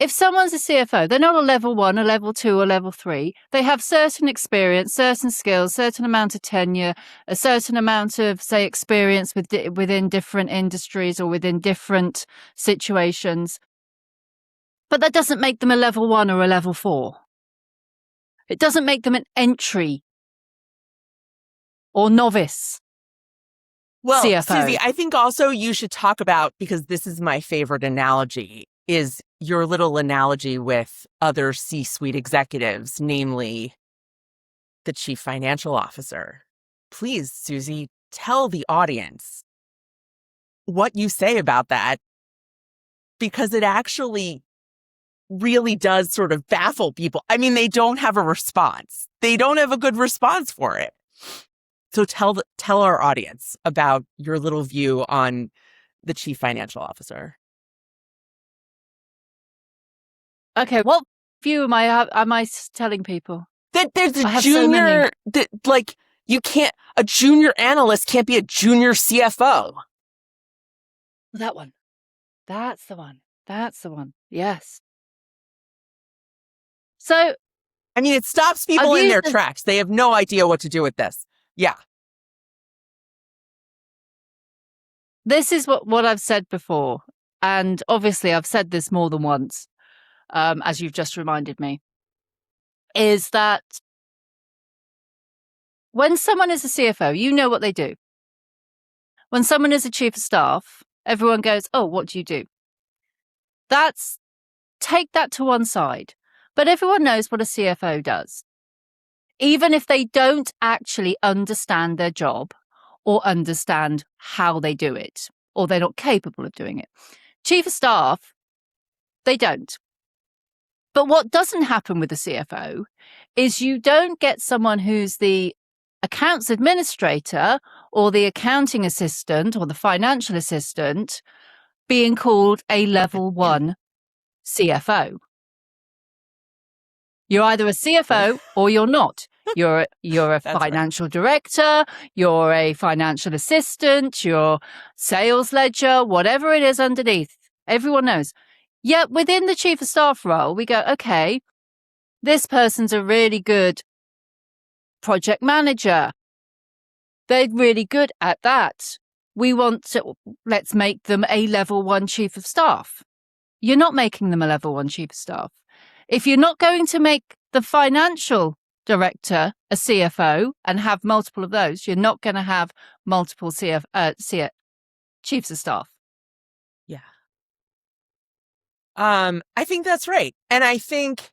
if someone's a CFO, they're not a level 1, a level 2, or level 3. They have certain experience, certain skills, certain amount of tenure, a certain amount of, say, experience within different industries or within different situations. But that doesn't make them a level 1 or a level 4. It doesn't make them an entry or novice. Well, CFO. Suzi, I think also you should talk about, because this is my favorite analogy, is your little analogy with other C-suite executives, namely the chief financial officer. Please, Suzi, tell the audience what you say about that, because it actually really does sort of baffle people. I mean, they don't have a response. They don't have a good response for it. So tell our audience about your little view on the chief financial officer. Okay, what view am I telling people? That there's a junior, a junior analyst can't be a junior CFO. That one. That's the one. That's the one. Yes. So, I mean, it stops people in their tracks. They have no idea what to do with this. Yeah. This is what I've said before. And obviously I've said this more than once, as you've just reminded me, is that when someone is a CFO, you know what they do. When someone is a chief of staff, everyone goes, oh, what do you do? Take that to one side. But everyone knows what a CFO does. Even if they don't actually understand their job or understand how they do it, or they're not capable of doing it. Chief of staff, they don't. But what doesn't happen with the CFO is you don't get someone who's the accounts administrator or the accounting assistant or the financial assistant being called a level 1 CFO. You're either a CFO or you're not. You're a financial director, you're a financial assistant, you're sales ledger, whatever it is underneath. Everyone knows. Yet within the chief of staff role, we go, okay, this person's a really good project manager. They're really good at that. Let's make them a level 1 chief of staff. You're not making them a level 1 chief of staff. If you're not going to make the financial director a CFO and have multiple of those, you're not going to have multiple chiefs of staff. Yeah. I think that's right. And I think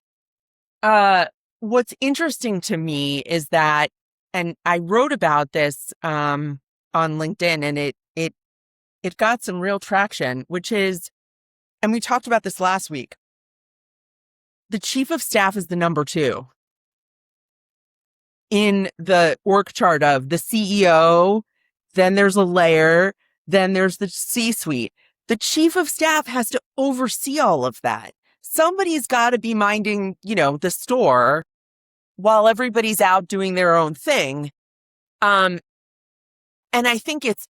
what's interesting to me is that, and I wrote about this on LinkedIn, and it got some real traction, which is, and we talked about this last week, the chief of staff is the number 2 in the org chart of the CEO. Then there's a layer, then there's the C-suite. The chief of staff has to oversee all of that. Somebody's got to be minding, the store while everybody's out doing their own thing. And I think it's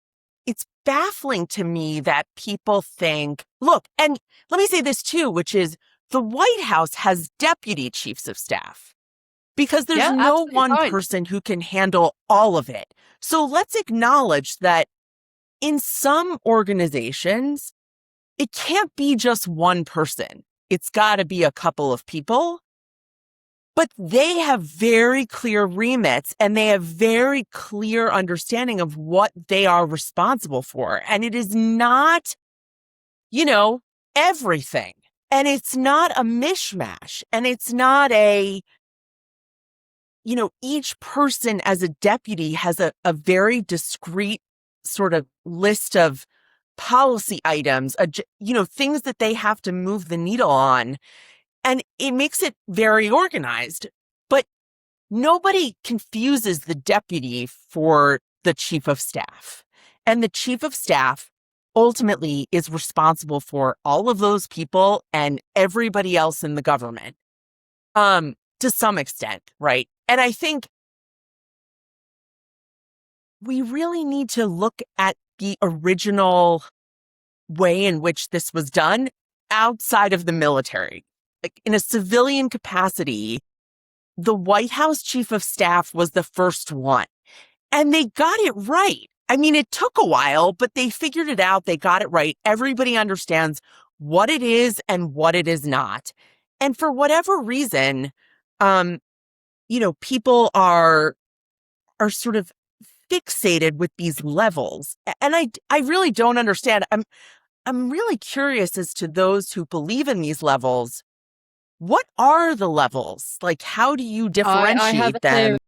baffling to me that people think, look, and let me say this too, which is the White House has deputy chiefs of staff because there's no one person who can handle all of it. So let's acknowledge that in some organizations, it can't be just one person. It's got to be a couple of people. But they have very clear remits and they have very clear understanding of what they are responsible for. And it is not, everything. And it's not a mishmash. And it's not each person as a deputy has a very discrete sort of list of policy items, things that they have to move the needle on. And it makes it very organized, but nobody confuses the deputy for the chief of staff. And the chief of staff ultimately is responsible for all of those people and everybody else in the government, to some extent, right? And I think we really need to look at the original way in which this was done outside of the military, like in a civilian capacity, the White House chief of staff was the first one. And they got it right. I mean, it took a while, but they figured it out. They got it right. Everybody understands what it is and what it is not. And for whatever reason, people are sort of fixated with these levels. And I really don't understand. I'm really curious as to those who believe in these levels. What are the levels? Like, how do you differentiate them?